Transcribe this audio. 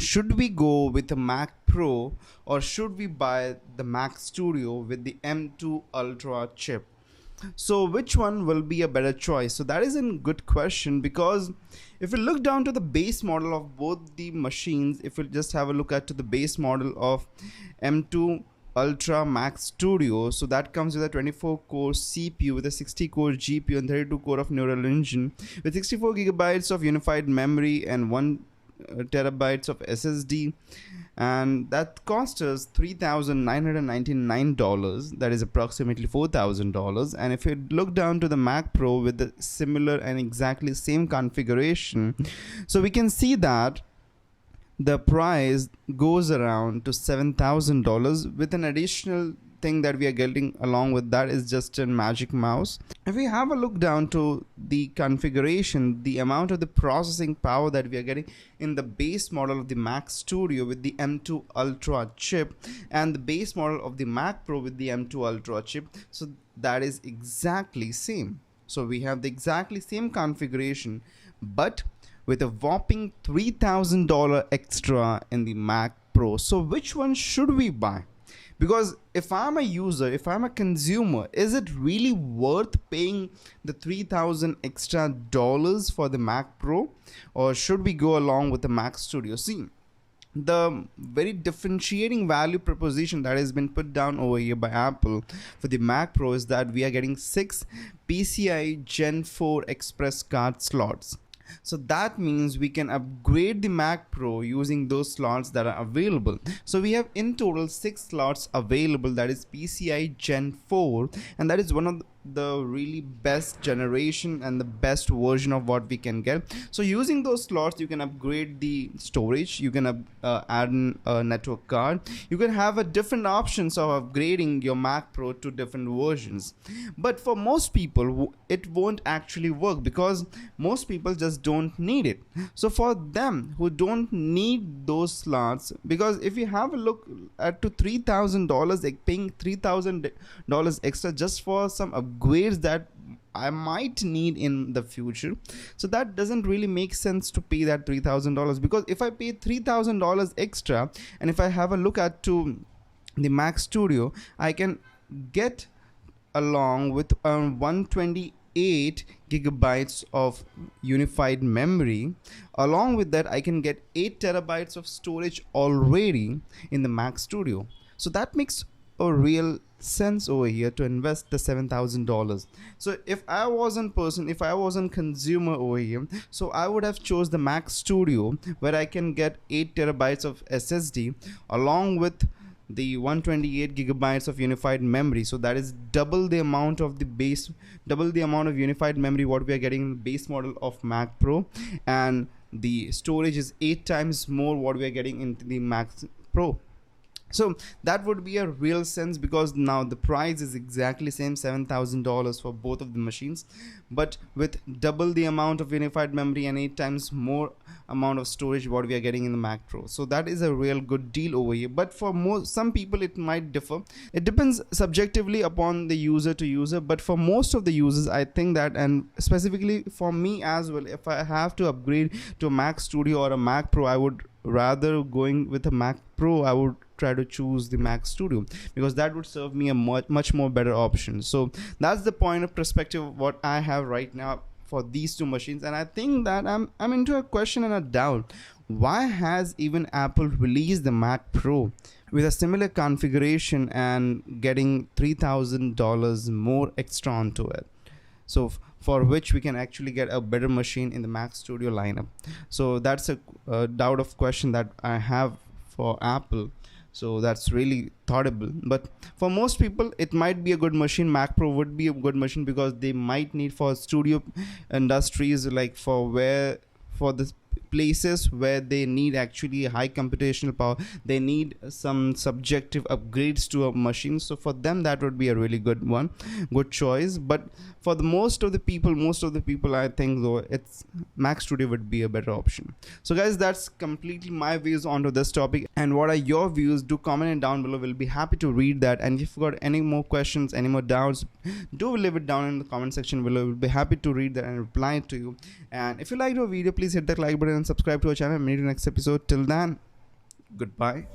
should we go with the Mac Pro or should we buy the Mac Studio with the M2 Ultra chip? So which one will be a better choice? So that is a good question, because if we look down to the base model of both the machines, if we just have a look at to the base model of M2 Ultra Mac Studio, so that comes with a 24 core CPU with a 60 core GPU and 32 core of neural engine with 64 gigabytes of unified memory and 1 terabytes of SSD, and that cost us $3,999, that is approximately $4,000. And if you look down to the Mac Pro with the similar and exactly same configuration, so we can see that the price goes around to $7,000 with an additional thing that we are getting along with that is just a magic mouse. If we have a look down to the configuration, the amount of the processing power that we are getting in the base model of the Mac Studio with the M2 Ultra chip and the base model of the Mac Pro with the M2 Ultra chip, so that is exactly same. So we have the exactly same configuration, but with a whopping $3,000 extra in the Mac Pro. So which one should we buy? Because if I'm a user, if I'm a consumer, is it really worth paying the $3,000 extra dollars for the Mac Pro, or should we go along with the Mac Studio? See, the very differentiating value proposition that has been put down over here by Apple for the Mac Pro is that we are getting 6 PCI Gen 4 Express card slots. So that means we can upgrade the Mac Pro using those slots that are available. So we have in total 6 slots available, that is PCI Gen 4, and that is one of the really best generation and the best version of what we can get. So using those slots, you can upgrade the storage, you can add a network card, you can have a different options of upgrading your Mac Pro to different versions. But for most people it won't actually work, because most people just don't need it. So for them who don't need those slots, because if you have a look at to $3,000, like paying $3,000 extra just for some upgrades that I might need in the future, so that doesn't really make sense to pay that $3,000. Because if I pay $3,000 extra and if I have a look at to the Mac Studio, I can get along with 128 gigabytes of unified memory. Along with that, I can get 8 terabytes of storage already in the Mac Studio. So that makes a real sense over here to invest the $7,000. So if I wasn't consumer over here, so I would have chose the Mac Studio, where I can get 8 terabytes of SSD along with the 128 gigabytes of unified memory. So that is double the amount of unified memory what we are getting in the base model of Mac Pro, and the storage is 8 times more what we are getting into the Mac Pro. So that would be a real sense, because now the price is exactly same, $7,000 for both of the machines, but with double the amount of unified memory and 8 times more amount of storage what we are getting in the Mac Pro. So that is a real good deal over here. But for some people it might differ. It depends subjectively upon the user to user, but for most of the users, I think that, and specifically for me as well, if I have to upgrade to a Mac Studio or a Mac Pro, I would rather going with a Mac Pro, I would try to choose the Mac Studio, because that would serve me a much more better option. So that's the point of perspective what I have right now for these two machines. And I think that I'm into a question and a doubt. Why has even Apple released the Mac Pro with a similar configuration and getting $3,000 more extra onto it? So for which we can actually get a better machine in the Mac Studio lineup. So that's a doubt of question that I have for Apple. So that's really thoughtable. But for most people it might be a good machine. Mac Pro would be a good machine, because they might need for studio industries, like for the places where they need actually high computational power, they need some subjective upgrades to a machine. So for them that would be a really good choice. But for the most of the people I think though it's Mac Studio would be a better option. So guys, that's completely my views onto this topic. And what are your views? Do comment it down below. We'll be happy to read that. And if you've got any more questions, any more doubts, do leave it down in the comment section below. We'll be happy to read that and reply to you. And if you liked our video, please hit that like button and subscribe to our channel. Meet you next episode. Till then, Goodbye.